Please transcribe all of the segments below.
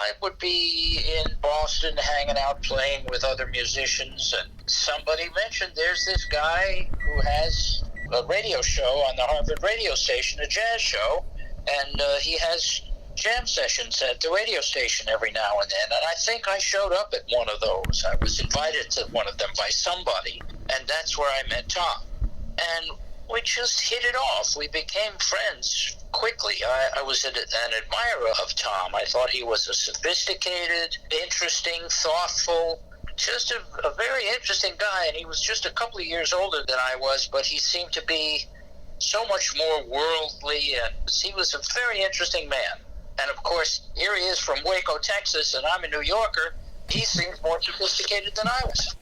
I would be in Boston hanging out playing with other musicians, and somebody mentioned there's this guy who has a radio show on the Harvard radio station, a jazz show, and he has jam sessions at the radio station every now and then, and I think I showed up at one of those. I was invited to one of them by somebody, and that's where I met Tom. And we just hit it off. We became friends quickly. I was an admirer of Tom. I thought he was a sophisticated, interesting, thoughtful, just a very interesting guy, and he was just a couple of years older than I was, but he seemed to be so much more worldly, and he was a very interesting man. And of course, here he is from Waco, Texas, and I'm a New Yorker. He seems more sophisticated than I was.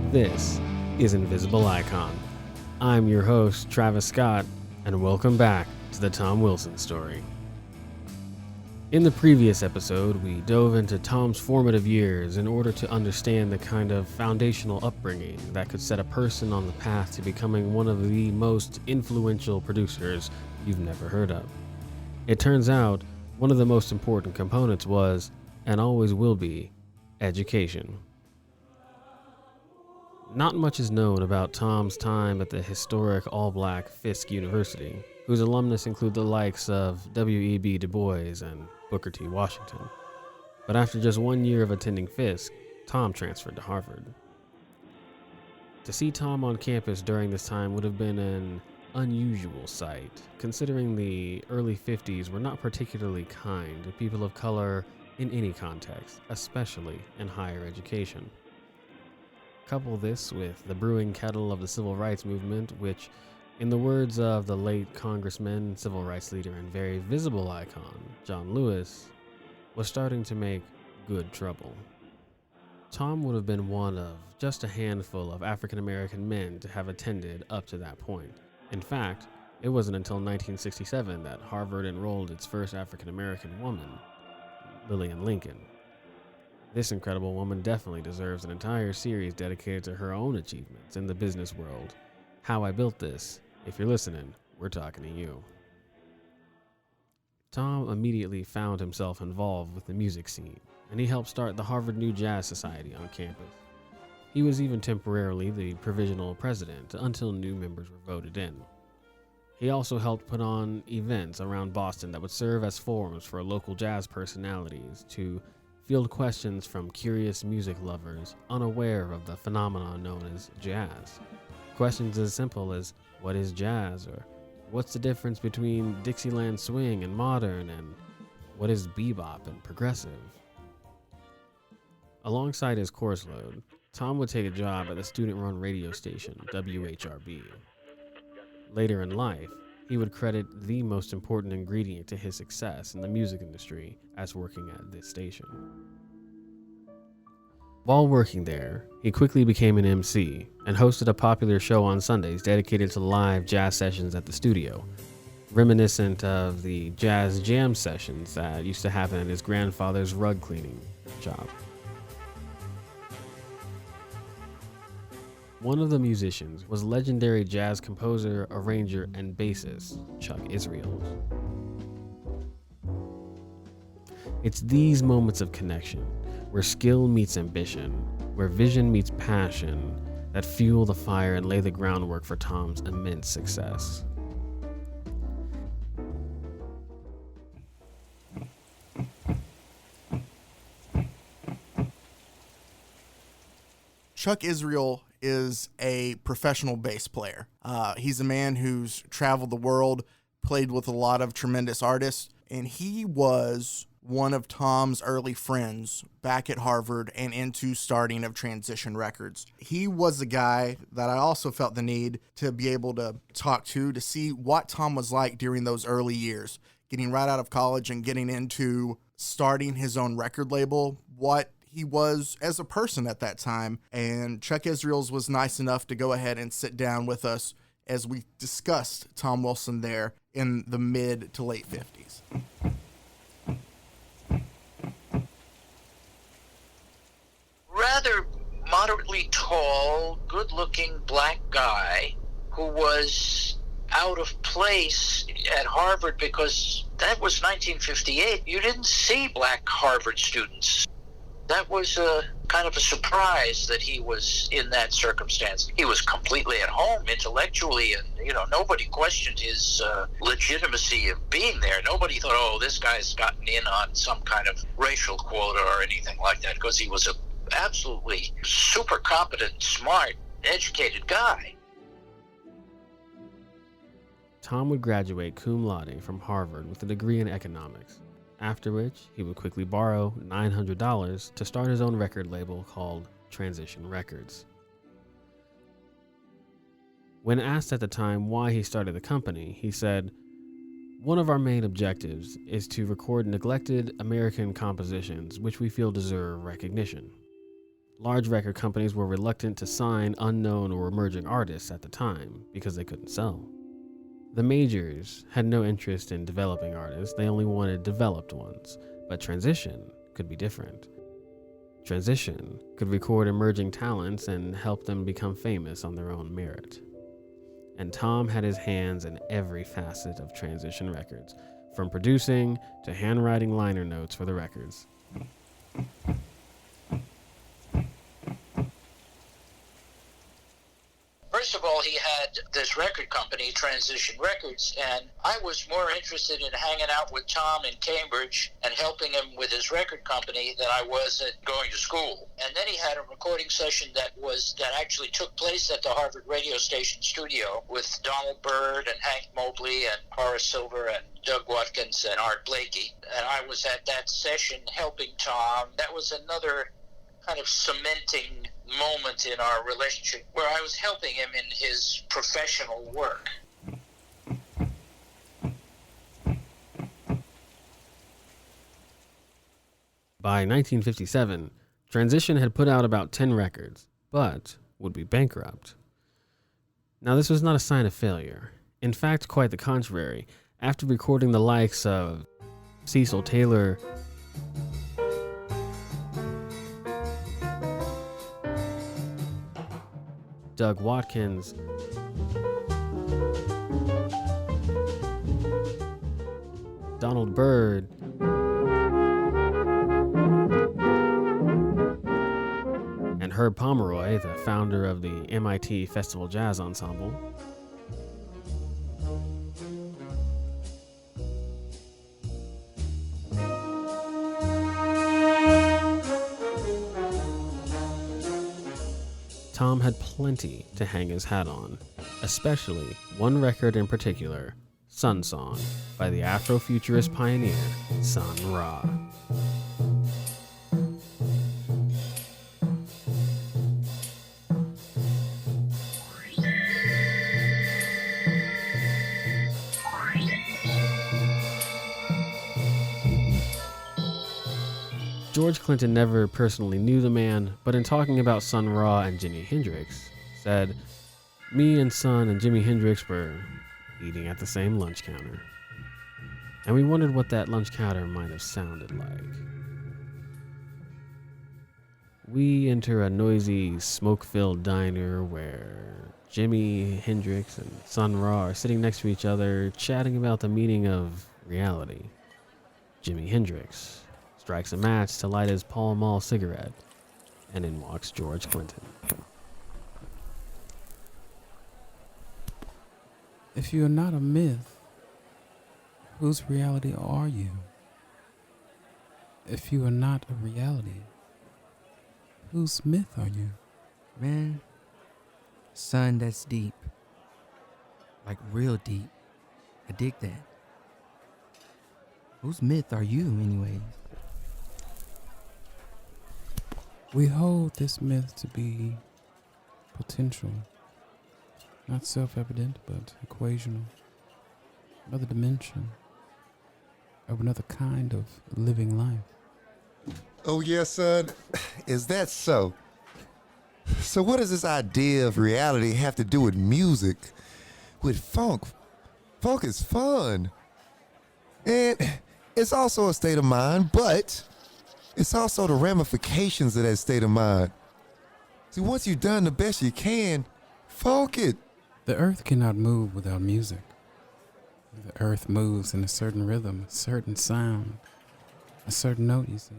This is Invisible Icon. I'm your host, Travis Scott, and welcome back to the Tom Wilson Story. In the previous episode, we dove into Tom's formative years in order to understand the kind of foundational upbringing that could set a person on the path to becoming one of the most influential producers you've never heard of. It turns out, one of the most important components was, and always will be, education. Not much is known about Tom's time at the historic all-black Fisk University, whose alumnus include the likes of W.E.B. Du Bois and Booker T. Washington. But after just 1 year of attending Fisk, Tom transferred to Harvard. To see Tom on campus during this time would have been an unusual sight, considering the early 50s were not particularly kind to people of color in any context, especially in higher education. Couple this with the brewing kettle of the civil rights movement, which, in the words of the late congressman, civil rights leader, and very visible icon, John Lewis, was starting to make good trouble. Tom would have been one of just a handful of African American men to have attended up to that point. In fact, it wasn't until 1967 that Harvard enrolled its first African American woman, Lillian Lincoln. This incredible woman definitely deserves an entire series dedicated to her own achievements in the business world. How I Built This. If you're listening, we're talking to you. Tom immediately found himself involved with the music scene, and he helped start the Harvard New Jazz Society on campus. He was even temporarily the provisional president until new members were voted in. He also helped put on events around Boston that would serve as forums for local jazz personalities to field questions from curious music lovers unaware of the phenomenon known as jazz. Questions as simple as, what is jazz? Or what's the difference between Dixieland swing and modern? And what is bebop and progressive? Alongside his course load, Tom would take a job at the student-run radio station, WHRB. Later in life, he would credit the most important ingredient to his success in the music industry as working at this station. While working there, he quickly became an MC and hosted a popular show on Sundays dedicated to live jazz sessions at the studio, reminiscent of the jazz jam sessions that used to happen at his grandfather's rug cleaning shop. One of the musicians was legendary jazz composer, arranger, and bassist Chuck Israels. It's these moments of connection, where skill meets ambition, where vision meets passion, that fuel the fire and lay the groundwork for Tom's immense success. Chuck Israel is a professional bass player. He's a man who's traveled the world, played with a lot of tremendous artists, and he was one of Tom's early friends back at Harvard and into starting of Transition Records. He was the guy that I also felt the need to be able to talk to see what Tom was like during those early years, getting right out of college and getting into starting his own record label, what he was as a person at that time. And Chuck Israels was nice enough to go ahead and sit down with us as we discussed Tom Wilson there in the mid to late 50s. Rather moderately tall, good-looking black guy who was out of place at Harvard because that was 1958. You didn't see black Harvard students. That was a kind of a surprise that he was in that circumstance. He was completely at home intellectually, and nobody questioned his legitimacy of being there. Nobody thought, oh, this guy's gotten in on some kind of racial quota or anything like that, because he was a absolutely super competent, smart, educated guy. Tom would graduate cum laude from Harvard with a degree in economics, after which he would quickly borrow $900 to start his own record label called Transition Records. When asked at the time why he started the company, he said, "One of our main objectives is to record neglected American compositions which we feel deserve recognition." Large record companies were reluctant to sign unknown or emerging artists at the time because they couldn't sell. The majors had no interest in developing artists, they only wanted developed ones, but Transition could be different. Transition could record emerging talents and help them become famous on their own merit. And Tom had his hands in every facet of Transition Records, from producing to handwriting liner notes for the records. First of all, he had this record company, Transition Records, and I was more interested in hanging out with Tom in Cambridge and helping him with his record company than I was at going to school. And then he had a recording session that actually took place at the Harvard radio station studio with Donald Byrd and Hank Mobley and Horace Silver and Doug Watkins and Art Blakey. And I was at that session helping Tom. That was another kind of cementing moment in our relationship where I was helping him in his professional work. By 1957, Transition had put out about 10 records, but would be bankrupt. Now, this was not a sign of failure. In fact, quite the contrary. After recording the likes of Cecil Taylor, Doug Watkins, Donald Byrd, and Herb Pomeroy, the founder of the MIT Festival Jazz Ensemble, Tom had plenty to hang his hat on, especially one record in particular, Sun Song, by the Afrofuturist pioneer, Sun Ra. George Clinton never personally knew the man, but in talking about Sun Ra and Jimi Hendrix, said, "Me and Sun and Jimi Hendrix were eating at the same lunch counter. And we wondered what that lunch counter might have sounded like. We enter a noisy, smoke-filled diner where Jimi Hendrix and Sun Ra are sitting next to each other, chatting about the meaning of reality. Jimi Hendrix strikes a match to light his Pall Mall cigarette, and in walks George Clinton." If you are not a myth, whose reality are you? If you are not a reality, whose myth are you? Man, son, that's deep. Like real deep. I dig that. Whose myth are you, anyways? We hold this myth to be potential, not self-evident, but equational. Another dimension of another kind of living life. Oh, yeah, son. Is that so? So what does this idea of reality have to do with music? With funk? Funk is fun. And it's also a state of mind, but it's also the ramifications of that state of mind. See, once you've done the best you can, funk it. The earth cannot move without music. The earth moves in a certain rhythm, a certain sound, a certain note, you see.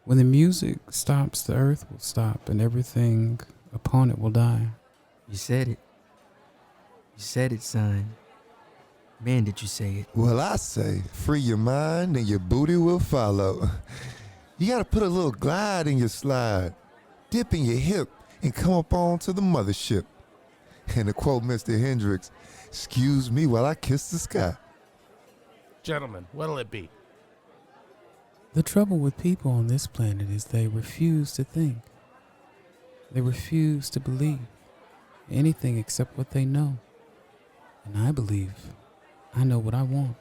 When the music stops, the earth will stop, and everything upon it will die. You said it. You said it, son. Man, did you say it. Well, I say, free your mind and your booty will follow. You gotta put a little glide in your slide, dip in your hip, and come up on to the mothership. And to quote Mr. Hendrix, excuse me while I kiss the sky. Gentlemen, what'll it be? The trouble with people on this planet is they refuse to think. They refuse to believe anything except what they know. And I believe I know what I want.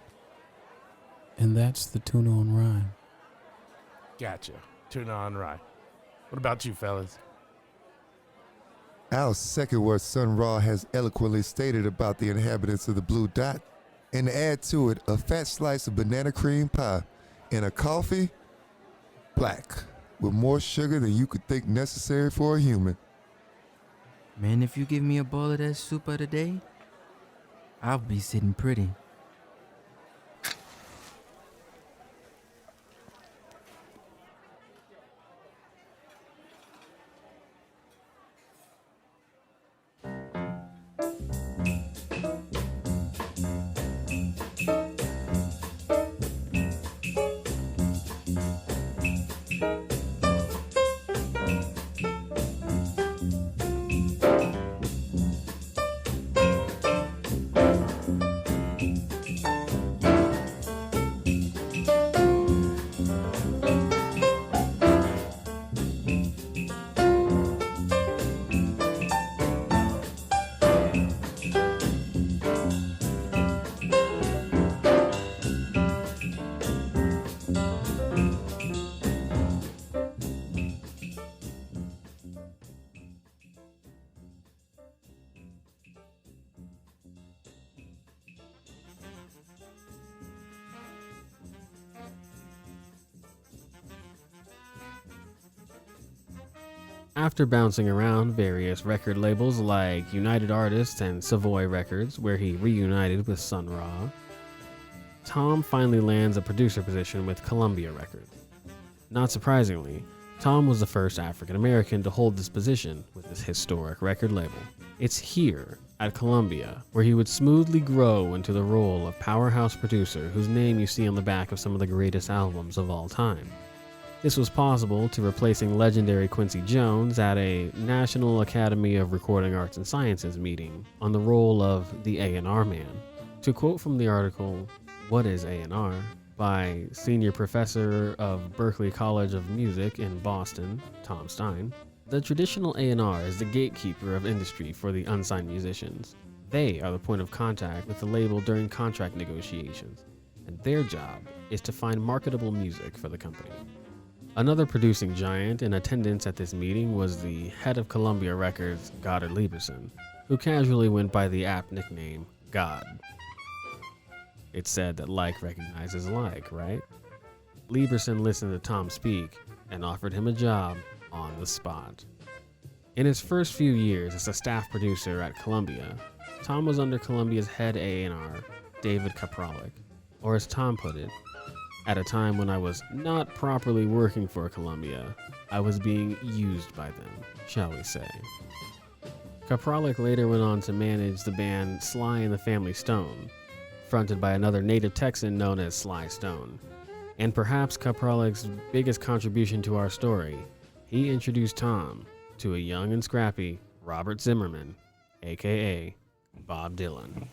And that's the tuna on rye. Gotcha. Tuna on rye. What about you, fellas? I'll second what Sun Ra has eloquently stated about the inhabitants of the blue dot, and to add to it a fat slice of banana cream pie and a coffee, black, with more sugar than you could think necessary for a human. Man, if you give me a bowl of that soup of the day, I'll be sitting pretty. After bouncing around various record labels like United Artists and Savoy Records, where he reunited with Sun Ra, Tom finally lands a producer position with Columbia Records. Not surprisingly, Tom was the first African American to hold this position with this historic record label. It's here, at Columbia, where he would smoothly grow into the role of powerhouse producer whose name you see on the back of some of the greatest albums of all time. This was possible to replacing legendary Quincy Jones at a National Academy of Recording Arts and Sciences meeting on the role of the A&R man. To quote from the article, "What is A&R?" by Senior Professor of Berklee College of Music in Boston, Tom Stein, the traditional A&R is the gatekeeper of industry for the unsigned musicians. They are the point of contact with the label during contract negotiations, and their job is to find marketable music for the company. Another producing giant in attendance at this meeting was the head of Columbia Records, Goddard Lieberson, who casually went by the apt nickname God. It's said that like recognizes like, right? Lieberson listened to Tom speak and offered him a job on the spot. In his first few years as a staff producer at Columbia, Tom was under Columbia's head A&R, David Kapralik, or as Tom put it, "At a time when I was not properly working for Columbia, I was being used by them, shall we say." Kapralik later went on to manage the band Sly and the Family Stone, fronted by another native Texan known as Sly Stone. And perhaps Kapralik's biggest contribution to our story, he introduced Tom to a young and scrappy Robert Zimmerman, aka Bob Dylan.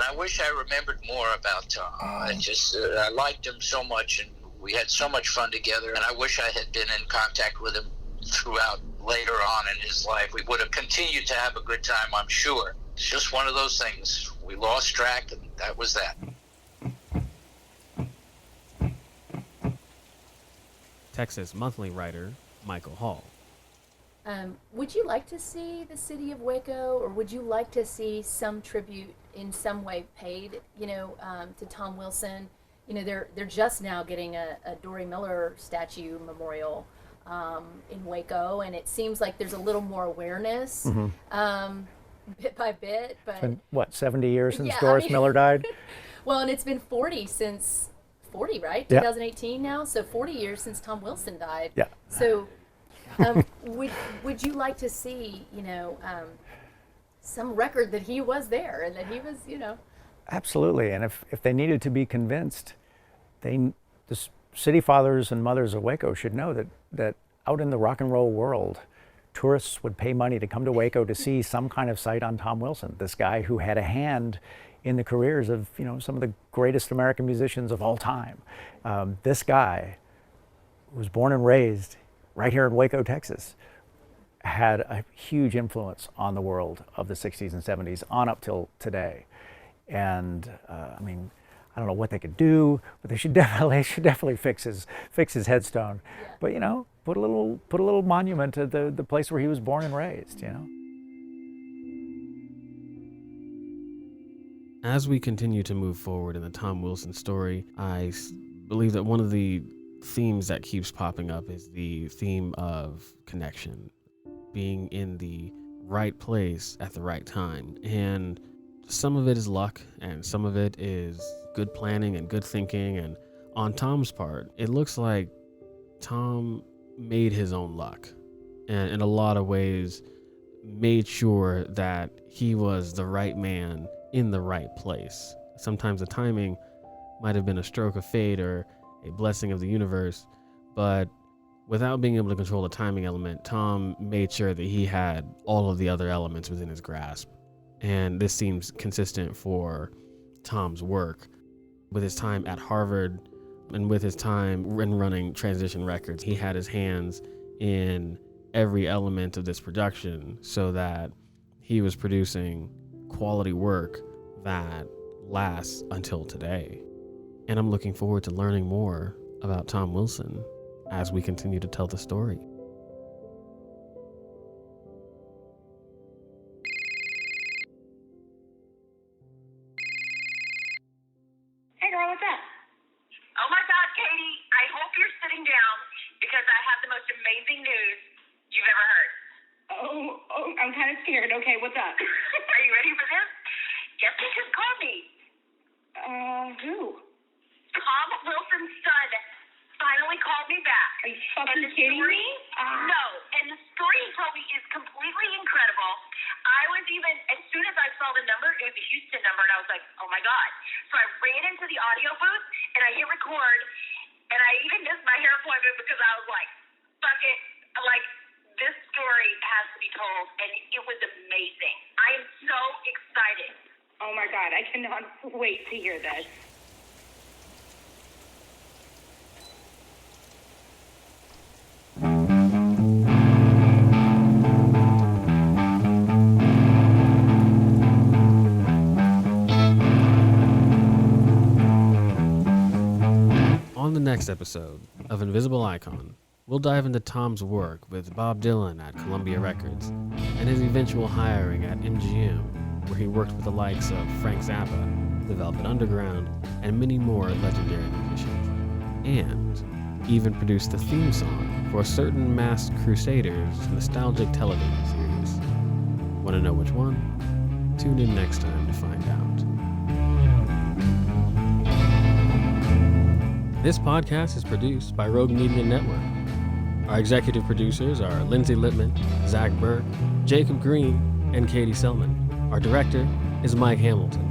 I wish I remembered more about Tom. I liked him so much, and we had so much fun together, and I wish I had been in contact with him throughout later on in his life. We would have continued to have a good time, I'm sure. It's just one of those things. We lost track, and that was that. Texas Monthly writer Michael Hall. Would you like to see the city of Waco, or would you like to see some tribute in some way paid, to Tom Wilson? They're just now getting a Dory Miller statue memorial in Waco, and it seems like there's a little more awareness bit by bit. But it's been, 70 years since Doris Miller died? Well, and it's been 40, right? Yeah. 2018 now, so 40 years since Tom Wilson died. Yeah. So would you like to see, some record that he was there and that he was, Absolutely. And if they needed to be convinced, the city fathers and mothers of Waco should know that out in the rock and roll world, tourists would pay money to come to Waco to see some kind of site on Tom Wilson, this guy who had a hand in the careers of, some of the greatest American musicians of all time. This guy, who was born and raised right here in Waco, Texas, had a huge influence on the world of the 60s and 70s on up till today. And I don't know what they could do, but they should definitely fix his headstone. Yeah. But put a little monument to the place where he was born and raised. As we continue to move forward in the Tom Wilson story, I believe that one of the themes that keeps popping up is the theme of connection, being in the right place at the right time. And some of it is luck, and some of it is good planning and good thinking. And on Tom's part, it looks like Tom made his own luck, and in a lot of ways made sure that he was the right man in the right place. Sometimes the timing might have been a stroke of fate or a blessing of the universe, but without being able to control the timing element, Tom made sure that he had all of the other elements within his grasp. And this seems consistent for Tom's work. With his time at Harvard and with his time in running Transition Records, he had his hands in every element of this production so that he was producing quality work that lasts until today. And I'm looking forward to learning more about Tom Wilson as we continue to tell the story. Hey girl, what's up? Oh my God, Katie, I hope you're sitting down because I have the most amazing news you've ever heard. Oh, I'm kind of scared. Okay, what's up? Are you ready for this? Guess who just called me? Who? Tom Wilson's son finally called me back. Are you fucking kidding me? No, and the story he told me is completely incredible. I was even, as soon as I saw the number, it was a Houston number, and I was like, oh my God. So I ran into the audio booth, and I hit record, and I even missed my hair appointment because I was like, fuck it. Like, this story has to be told, and it was amazing. I am so excited. Oh my God, I cannot wait to hear this. On the next episode of Invisible Icon, we'll dive into Tom's work with Bob Dylan at Columbia Records and his eventual hiring at MGM, where he worked with the likes of Frank Zappa, The Velvet Underground, and many more legendary musicians, and even produced the theme song for a certain Masked Crusaders nostalgic television series. Want to know which one? Tune in next time to find out. This podcast is produced by Rogue Media Network. Our executive producers are Lindsay Littman, Zach Burke, Jacob Green, and Katie Selman. Our director is Mike Hamilton.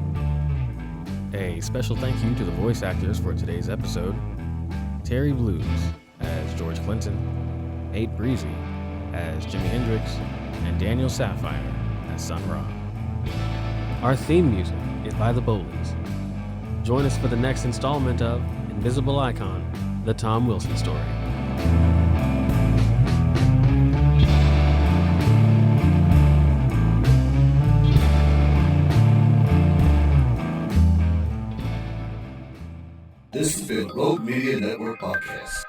A special thank you to the voice actors for today's episode: Terry Blues as George Clinton, Nate Breezy as Jimi Hendrix, and Daniel Sapphire as Sun Ra. Our theme music is by the Bowleys. Join us for the next installment of Invisible Icon, The Tom Wilson Story. This has been Rogue Media Network Podcast.